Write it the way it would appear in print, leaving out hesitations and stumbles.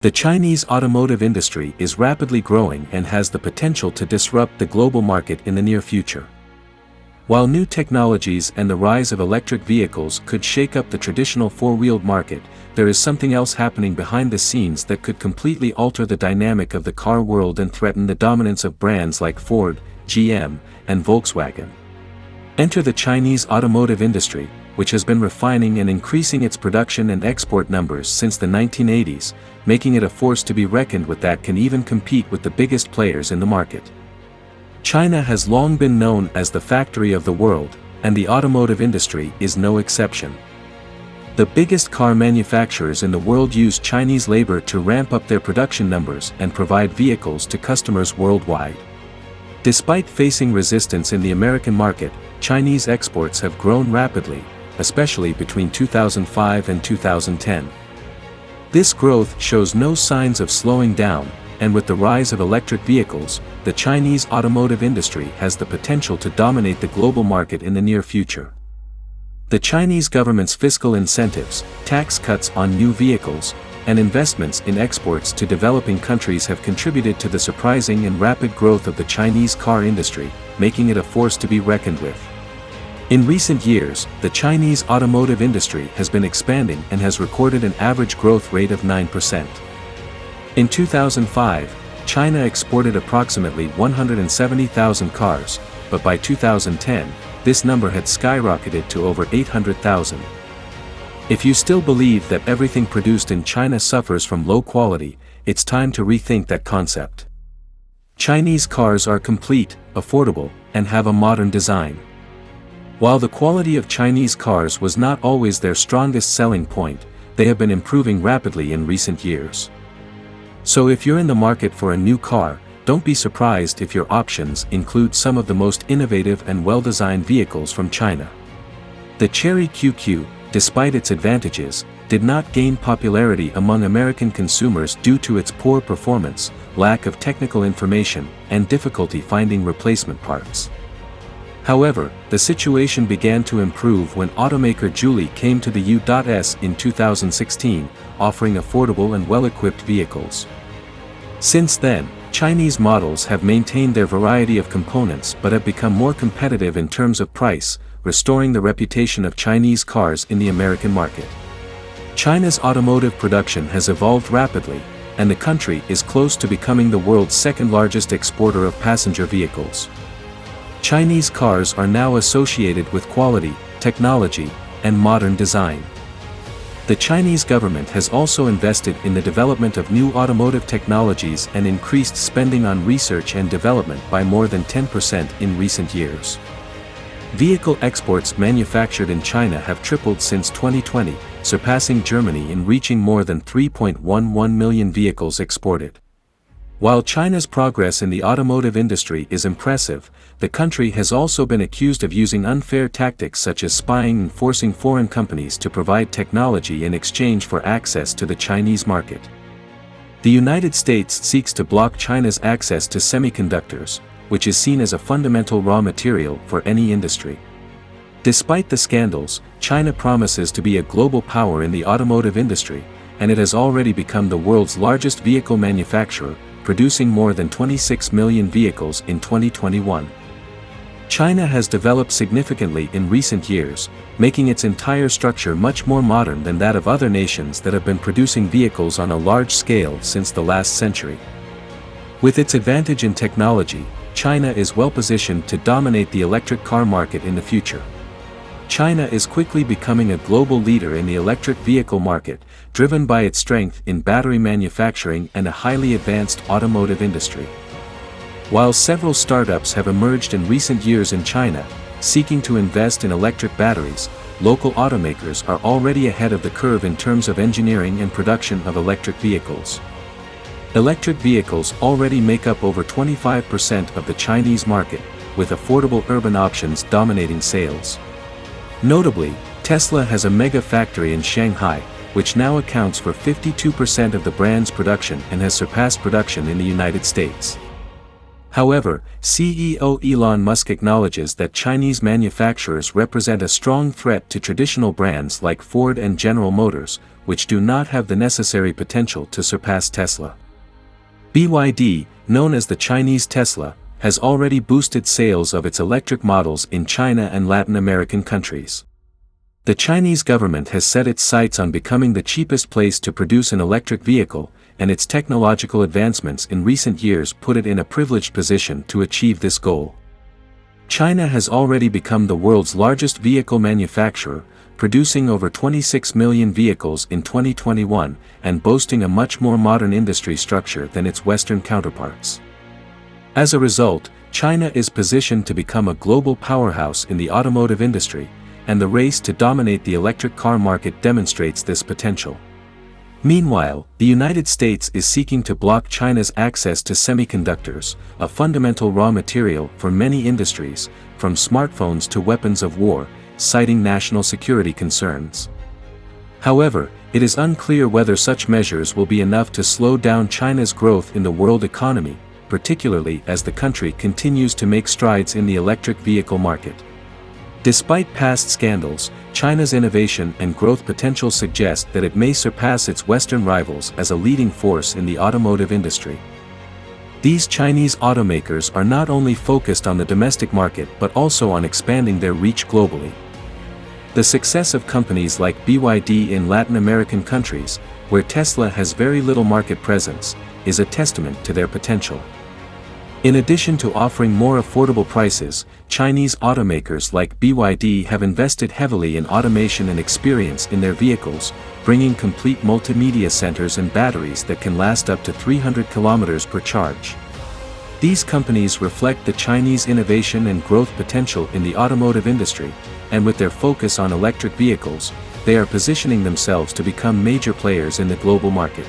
The Chinese automotive industry is rapidly growing and has the potential to disrupt the global market in the near future. While new technologies and the rise of electric vehicles could shake up the traditional four-wheeled market, there is something else happening behind the scenes that could completely alter the dynamic of the car world and threaten the dominance of brands like Ford, GM, and Volkswagen. Enter the Chinese automotive industry, which has been refining and increasing its production and export numbers since the 1980s, making it a force to be reckoned with that can even compete with the biggest players in the market. China has long been known as the factory of the world, and the automotive industry is no exception. The biggest car manufacturers in the world use Chinese labor to ramp up their production numbers and provide vehicles to customers worldwide. Despite facing resistance in the American market, Chinese exports have grown rapidly, especially between 2005 and 2010. This growth shows no signs of slowing down, and with the rise of electric vehicles, the Chinese automotive industry has the potential to dominate the global market in the near future. The Chinese government's fiscal incentives, tax cuts on new vehicles, and investments in exports to developing countries have contributed to the surprising and rapid growth of the Chinese car industry, making it a force to be reckoned with. In recent years, the Chinese automotive industry has been expanding and has recorded an average growth rate of 9%. In 2005, China exported approximately 170,000 cars, but by 2010, this number had skyrocketed to over 800,000. If you still believe that everything produced in China suffers from low quality, it's time to rethink that concept. Chinese cars are complete, affordable, and have a modern design. While the quality of Chinese cars was not always their strongest selling point, they have been improving rapidly in recent years. So if you're in the market for a new car, don't be surprised if your options include some of the most innovative and well-designed vehicles from China. The Chery QQ, despite its advantages, did not gain popularity among American consumers due to its poor performance, lack of technical information, and difficulty finding replacement parts. However, the situation began to improve when automaker Geely came to the U.S. in 2016, offering affordable and well-equipped vehicles. Since then, Chinese models have maintained their variety of components but have become more competitive in terms of price, restoring the reputation of Chinese cars in the American market. China's automotive production has evolved rapidly, and the country is close to becoming the world's second-largest exporter of passenger vehicles. Chinese cars are now associated with quality, technology, and modern design. The Chinese government has also invested in the development of new automotive technologies and increased spending on research and development by more than 10% in recent years. Vehicle exports manufactured in China have tripled since 2020, surpassing Germany in reaching more than 3.11 million vehicles exported. While China's progress in the automotive industry is impressive, the country has also been accused of using unfair tactics such as spying and forcing foreign companies to provide technology in exchange for access to the Chinese market. The United States seeks to block China's access to semiconductors, which is seen as a fundamental raw material for any industry. Despite the scandals, China promises to be a global power in the automotive industry, and it has already become the world's largest vehicle manufacturer, producing more than 26 million vehicles in 2021. China has developed significantly in recent years, making its entire structure much more modern than that of other nations that have been producing vehicles on a large scale since the last century. With its advantage in technology, China is well positioned to dominate the electric car market in the future. China is quickly becoming a global leader in the electric vehicle market, driven by its strength in battery manufacturing and a highly advanced automotive industry. While several startups have emerged in recent years in China, seeking to invest in electric batteries, local automakers are already ahead of the curve in terms of engineering and production of electric vehicles. Electric vehicles already make up over 25% of the Chinese market, with affordable urban options dominating sales. Notably, Tesla has a mega factory in Shanghai, which now accounts for 52% of the brand's production and has surpassed production in the United States. However, CEO Elon Musk acknowledges that Chinese manufacturers represent a strong threat to traditional brands like Ford and General Motors, which do not have the necessary potential to surpass Tesla. BYD, known as the Chinese Tesla, has already boosted sales of its electric models in China and Latin American countries. The Chinese government has set its sights on becoming the cheapest place to produce an electric vehicle, and its technological advancements in recent years put it in a privileged position to achieve this goal. China has already become the world's largest vehicle manufacturer, producing over 26 million vehicles in 2021 and boasting a much more modern industry structure than its Western counterparts. As a result, China is positioned to become a global powerhouse in the automotive industry, and the race to dominate the electric car market demonstrates this potential. Meanwhile, the United States is seeking to block China's access to semiconductors, a fundamental raw material for many industries, from smartphones to weapons of war, citing national security concerns. However, it is unclear whether such measures will be enough to slow down China's growth in the world economy, particularly as the country continues to make strides in the electric vehicle market. Despite past scandals, China's innovation and growth potential suggest that it may surpass its Western rivals as a leading force in the automotive industry. These Chinese automakers are not only focused on the domestic market but also on expanding their reach globally. The success of companies like BYD in Latin American countries, where Tesla has very little market presence, is a testament to their potential. In addition to offering more affordable prices, Chinese automakers like BYD have invested heavily in automation and experience in their vehicles, bringing complete multimedia centers and batteries that can last up to 300 kilometers per charge. These companies reflect the Chinese innovation and growth potential in the automotive industry, and with their focus on electric vehicles, they are positioning themselves to become major players in the global market.